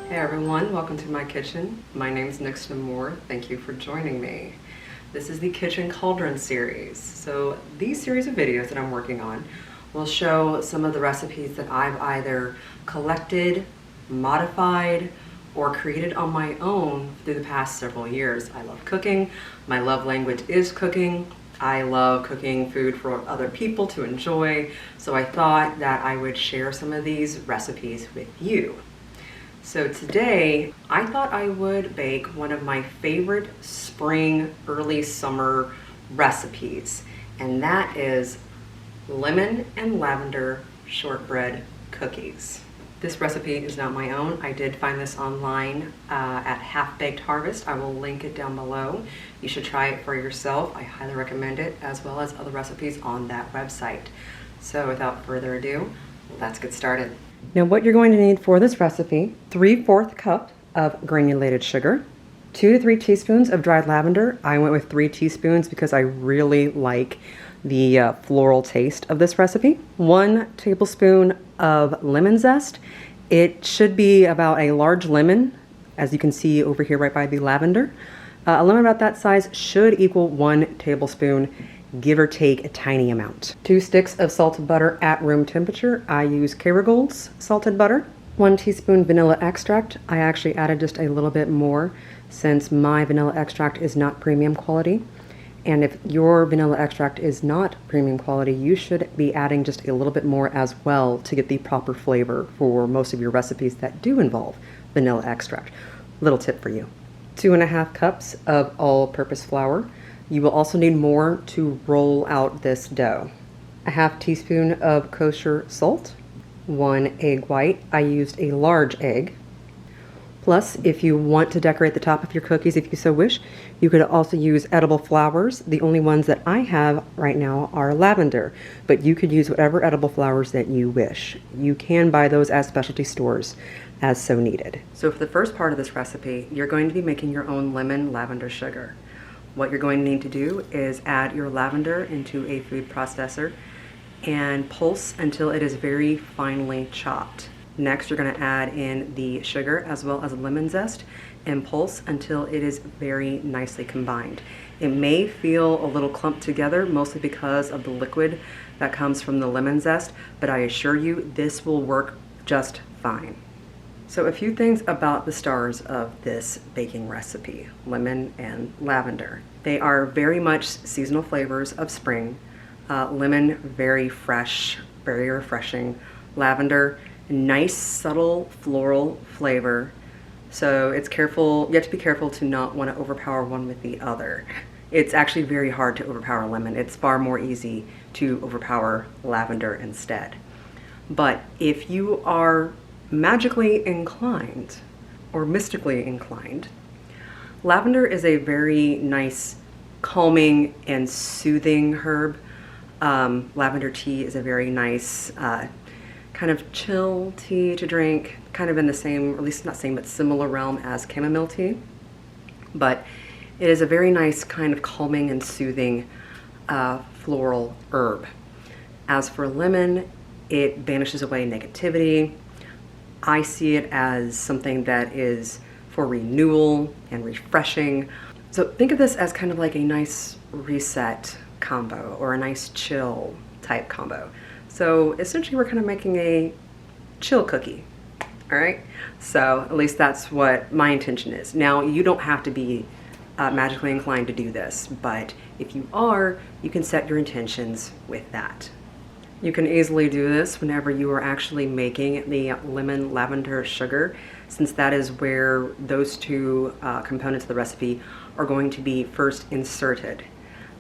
Hey everyone, welcome to my kitchen. My name is Nixon Moore. Thank you for joining me. This is the Kitchen Cauldron series. So these series of videos that I'm working on will show some of the recipes that I've either collected, modified, or created on my own through the past several years. I love cooking. My love language is cooking. I love cooking food for other people to enjoy. So I thought that I would share some of these recipes with you. So today, I thought I would bake one of my favorite spring, early summer recipes, and that is lemon and lavender shortbread cookies. This recipe is not my own. I did find this online at Half Baked Harvest. I will link it down below. You should try it for yourself. I highly recommend it, as well as other recipes on that website. So without further ado, let's get started. Now what you're going to need for this recipe, 3/4 cup of granulated sugar, 2 to 3 teaspoons of dried lavender. I went with 3 teaspoons because I really like the floral taste of this recipe. 1 tablespoon of lemon zest. It should be about a large lemon, as you can see over here right by the lavender. A lemon about that size should equal 1 tablespoon, give or take a tiny amount. 2 sticks of salted butter at room temperature. I use Kerrygold's salted butter. 1 teaspoon vanilla extract. I actually added just a little bit more since my vanilla extract is not premium quality. And if your vanilla extract is not premium quality, you should be adding just a little bit more as well to get the proper flavor for most of your recipes that do involve vanilla extract. Little tip for you. 2½ cups of all-purpose flour. You will also need more to roll out this dough. 1/2 teaspoon of kosher salt, 1 egg white. I used a large egg. Plus, if you want to decorate the top of your cookies, if you so wish, you could also use edible flowers. The only ones that I have right now are lavender, but you could use whatever edible flowers that you wish. You can buy those at specialty stores as so needed. So for the first part of this recipe, you're going to be making your own lemon lavender sugar. What you're going to need to do is add your lavender into a food processor and pulse until it is very finely chopped. Next, you're going to add in the sugar as well as lemon zest and pulse until it is very nicely combined. It may feel a little clumped together, mostly because of the liquid that comes from the lemon zest, but I assure you this will work just fine. So a few things about the stars of this baking recipe, lemon and lavender. They are very much seasonal flavors of spring. Lemon, very fresh, very refreshing. Lavender, nice subtle floral flavor. So you have to be careful to not want to overpower one with the other. It's actually very hard to overpower lemon. It's far more easy to overpower lavender instead. But if you are magically inclined or mystically inclined, lavender is a very nice calming and soothing herb. Lavender tea is a very nice kind of chill tea to drink, kind of in the same, or at least not same, but similar realm as chamomile tea. But it is a very nice kind of calming and soothing floral herb. As for lemon, it banishes away negativity. I see it as something that is for renewal and refreshing. So think of this as kind of like a nice reset combo or a nice chill type combo. So essentially we're kind of making a chill cookie, all right? So at least that's what my intention is. Now you don't have to be magically inclined to do this, but if you are, you can set your intentions with that. You can easily do this whenever you are actually making the lemon lavender sugar, since that is where those two components of the recipe are going to be first inserted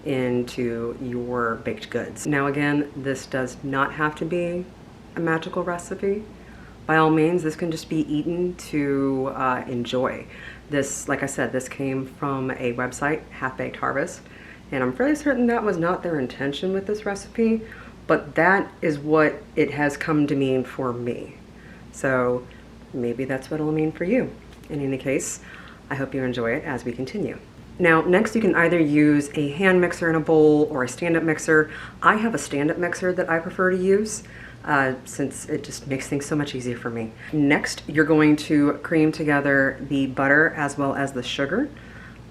into your baked goods. Now again, this does not have to be a magical recipe. By all means, this can just be eaten to enjoy. This, like I said, this came from a website, Half Baked Harvest, and I'm fairly certain that was not their intention with this recipe, but that is what it has come to mean for me. So maybe that's what it'll mean for you. In any case, I hope you enjoy it as we continue. Now, next you can either use a hand mixer in a bowl or a stand-up mixer. I have a stand-up mixer that I prefer to use. since it just makes things so much easier for me. Next, you're going to cream together the butter as well as the sugar.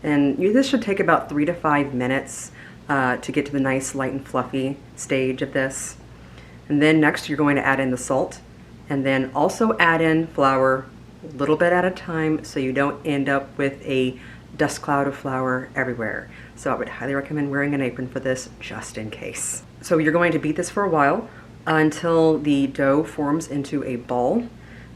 And this should take about 3 to 5 minutes to get to the nice light and fluffy stage of this. And then next you're going to add in the salt, and then also add in flour a little bit at a time so you don't end up with a dust cloud of flour everywhere. So I would highly recommend wearing an apron for this just in case. So you're going to beat this for a while until the dough forms into a ball.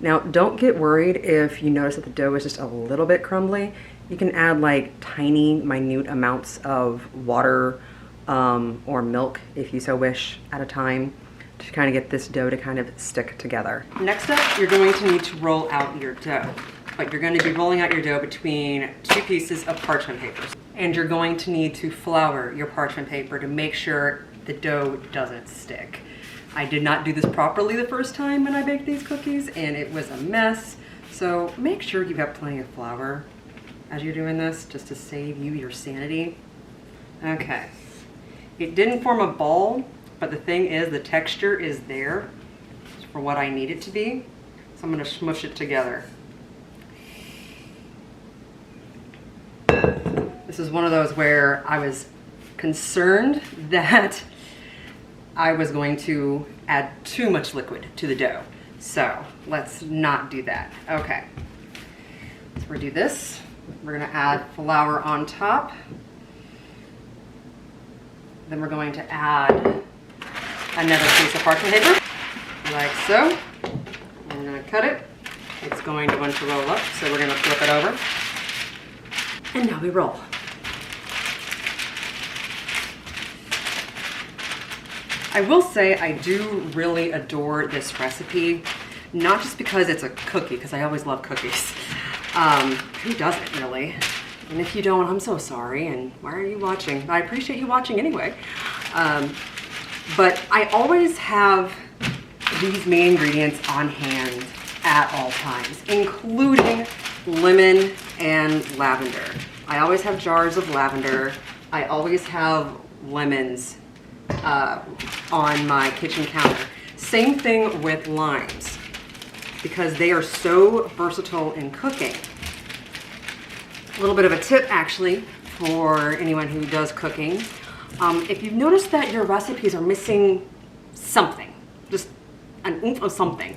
Now don't get worried if you notice that the dough is just a little bit crumbly. You can add like tiny, minute amounts of water or milk if you so wish at a time to kind of get this dough to kind of stick together. Next up, you're going to need to roll out your dough. But you're going to be rolling out your dough between 2 pieces of parchment paper. And you're going to need to flour your parchment paper to make sure the dough doesn't stick. I did not do this properly the first time when I baked these cookies, and it was a mess. So make sure you have plenty of flour as you're doing this, just to save you your sanity. Okay, it didn't form a ball, but the thing is the texture is there for what I need it to be. So I'm gonna smush it together. This is one of those where I was concerned that I was going to add too much liquid to the dough. So let's not do that. Okay, so we're gonna do this. We're gonna add flour on top. Then we're going to add another piece of parchment paper, like so. I'm gonna cut it. It's going to want to roll up, so we're gonna flip it over. And now we roll. I will say I do really adore this recipe, not just because it's a cookie, because I always love cookies. Who doesn't really? And if you don't, I'm so sorry, and why are you watching? I appreciate you watching anyway. But I always have these main ingredients on hand at all times, including lemon and lavender. I always have jars of lavender. I always have lemons on my kitchen counter. Same thing with limes, because they are so versatile in cooking. A little bit of a tip actually for anyone who does cooking. If you've noticed that your recipes are missing something, just an oomph of something,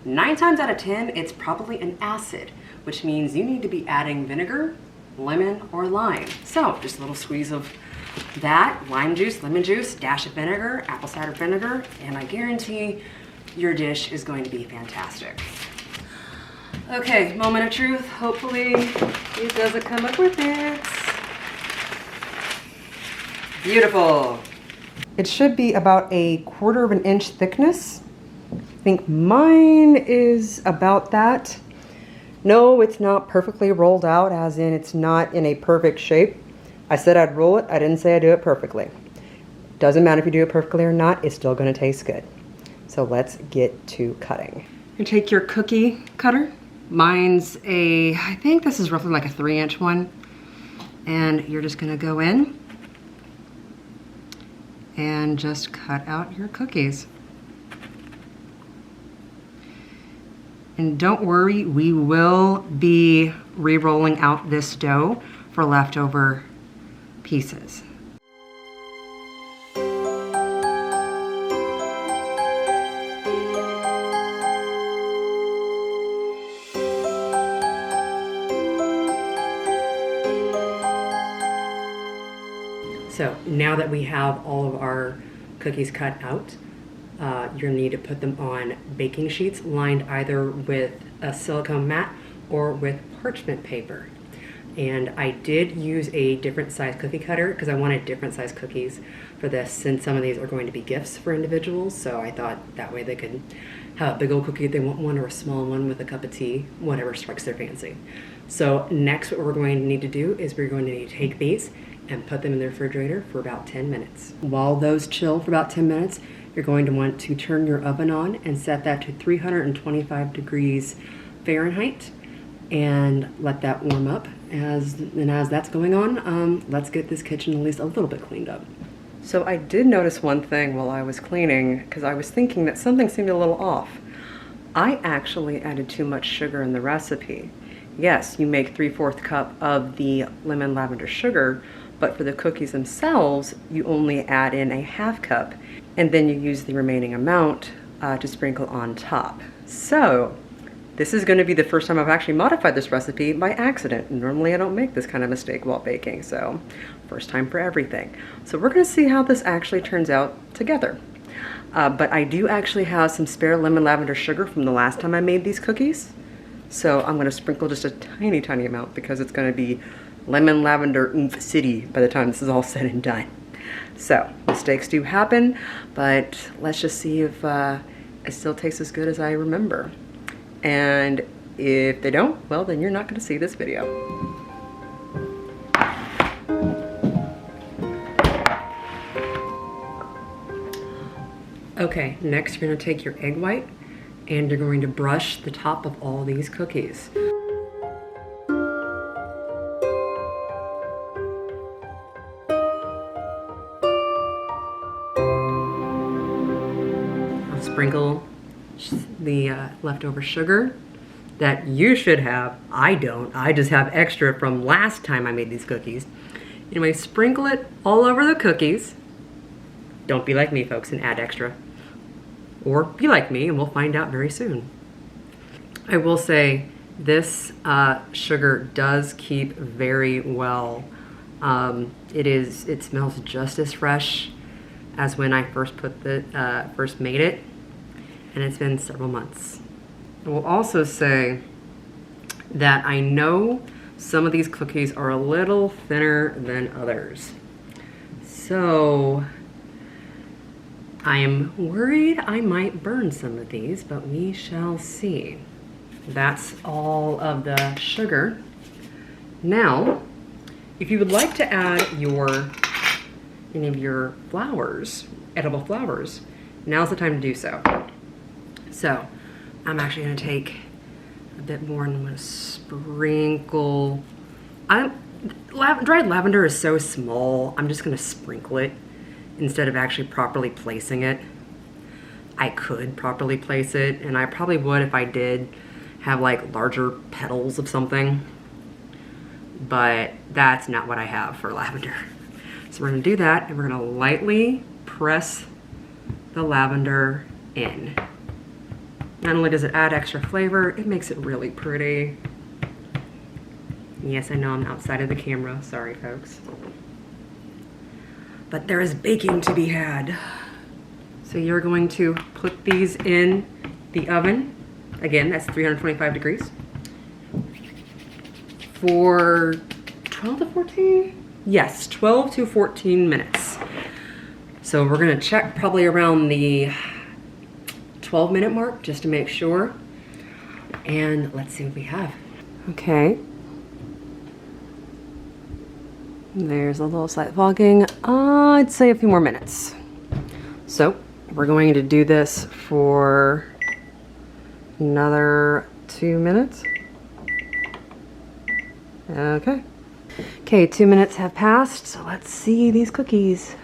9 times out of 10, it's probably an acid, which means you need to be adding vinegar, lemon, or lime. So just a little squeeze of that, lime juice, lemon juice, dash of vinegar, apple cider vinegar, and I guarantee your dish is going to be fantastic. Okay, moment of truth. Hopefully it doesn't come up with it. Beautiful. It should be about a 1/4 of an inch thickness. I think mine is about that. No, it's not perfectly rolled out, as in it's not in a perfect shape. I said I'd roll it. I didn't say I'd do it perfectly. Doesn't matter if you do it perfectly or not, it's still gonna taste good. So let's get to cutting. You take your cookie cutter. Mine's I think this is roughly like a 3-inch one. And you're just gonna go in and just cut out your cookies. And don't worry, we will be re-rolling out this dough for leftover pieces. So now that we have all of our cookies cut out, you'll need to put them on baking sheets lined either with a silicone mat or with parchment paper. And I did use a different size cookie cutter because I wanted different size cookies for this, since some of these are going to be gifts for individuals. So I thought that way they could have a big old cookie if they want one, or a small one with a cup of tea, whatever strikes their fancy. So next what we're going to need to do is we're going to need to take these and put them in the refrigerator for about 10 minutes. While those chill for about 10 minutes, you're going to want to turn your oven on and set that to 325 degrees Fahrenheit and let that warm up. As that's going on, let's get this kitchen at least a little bit cleaned up. So I did notice one thing while I was cleaning, because I was thinking that something seemed a little off. I actually added too much sugar in the recipe. Yes, you make 3/4 cup of the lemon lavender sugar, but for the cookies themselves, you only add in a 1/2 cup, and then you use the remaining amount to sprinkle on top. So this is going to be the first time I've actually modified this recipe by accident. Normally I don't make this kind of mistake while baking, so first time for everything. So we're going to see how this actually turns out together. But I do actually have some spare lemon lavender sugar from the last time I made these cookies. So I'm going to sprinkle just a tiny, tiny amount because it's going to be lemon lavender oomph city by the time this is all said and done. So mistakes do happen, but let's just see if it still tastes as good as I remember. And if they don't, well, then you're not going to see this video. Okay, next you're going to take your egg white and you're going to brush the top of all these cookies. I'll sprinkle the leftover sugar that you should have. I don't. I just have extra from last time I made these cookies. Anyway, sprinkle it all over the cookies. Don't be like me, folks, and add extra. Or be like me, and we'll find out very soon. I will say this sugar does keep very well. It smells just as fresh as when I first first made it, and it's been several months. I will also say that I know some of these cookies are a little thinner than others. So I am worried I might burn some of these, but we shall see. That's all of the sugar. Now, if you would like to add any of your flowers, edible flowers, now's the time to do so. So I'm actually going to take a bit more and I'm going to sprinkle. Dried lavender is so small, I'm just going to sprinkle it instead of actually properly placing it. I could properly place it, and I probably would if I did have like larger petals of something, but that's not what I have for lavender. So we're gonna do that, and we're gonna lightly press the lavender in. Not only does it add extra flavor, it makes it really pretty. Yes, I know I'm outside of the camera, sorry folks. But there is baking to be had. So you're going to put these in the oven. Again, that's 325 degrees. For 12 to 14? Yes, 12 to 14 minutes. So we're gonna check probably around the 12-minute mark just to make sure. And let's see what we have. Okay. There's a little slight fogging. I'd say a few more minutes. So we're going to do this for another 2 minutes. Okay. Okay, 2 minutes have passed, so let's see these cookies.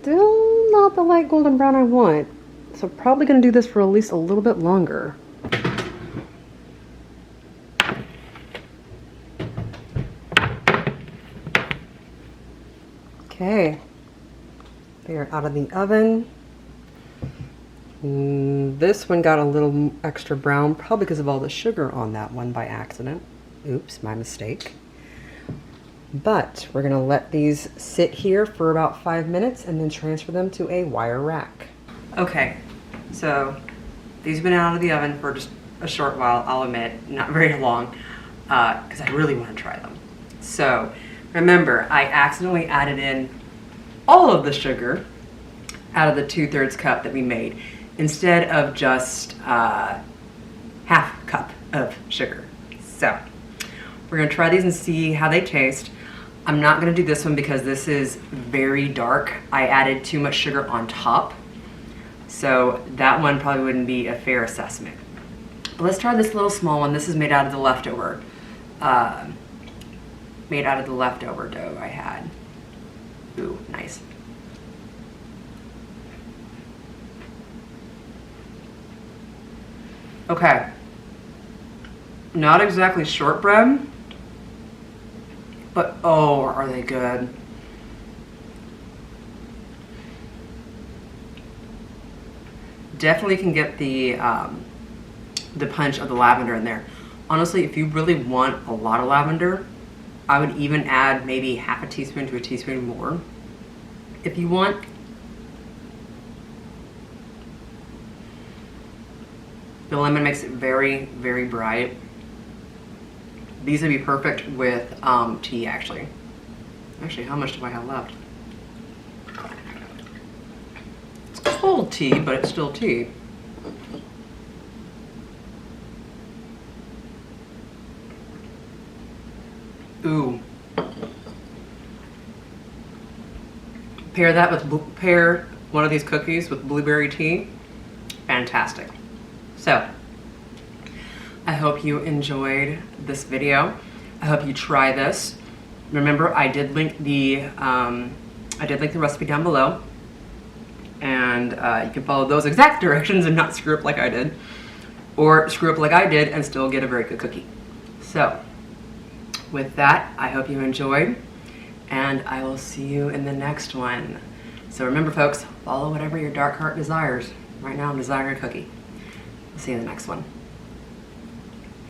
Still not the light golden brown I want. So probably gonna do this for at least a little bit longer. Okay, they are out of the oven. This one got a little extra brown, probably because of all the sugar on that one by accident. Oops, my mistake. But we're gonna let these sit here for about 5 minutes and then transfer them to a wire rack. Okay, so these have been out of the oven for just a short while, I'll admit, not very long, because I really want to try them. So remember, I accidentally added in all of the sugar out of the 2/3 cup that we made instead of just 1/2 cup of sugar. So we're gonna try these and see how they taste. I'm not gonna do this one because this is very dark. I added too much sugar on top. So that one probably wouldn't be a fair assessment. But let's try this little small one. This is made out of the leftover made out of the leftover dough I had. Ooh, nice. Okay. Not exactly shortbread, but oh, are they good. Definitely can get the punch of the lavender in there. Honestly, if you really want a lot of lavender, I would even add maybe half a teaspoon to a teaspoon more if you want. The lemon makes it very, very bright. These would be perfect with tea, actually. Actually, how much do I have left? It's cold tea, but it's still tea. Ooh. Pair one of these cookies with blueberry tea. Fantastic. So, I hope you enjoyed this video. I hope you try this. Remember, I did link the recipe down below, and you can follow those exact directions and not screw up like I did, or screw up like I did and still get a very good cookie. So, with that, I hope you enjoyed, and I will see you in the next one. So remember, folks, follow whatever your dark heart desires. Right now, I'm desiring a cookie. See you in the next one.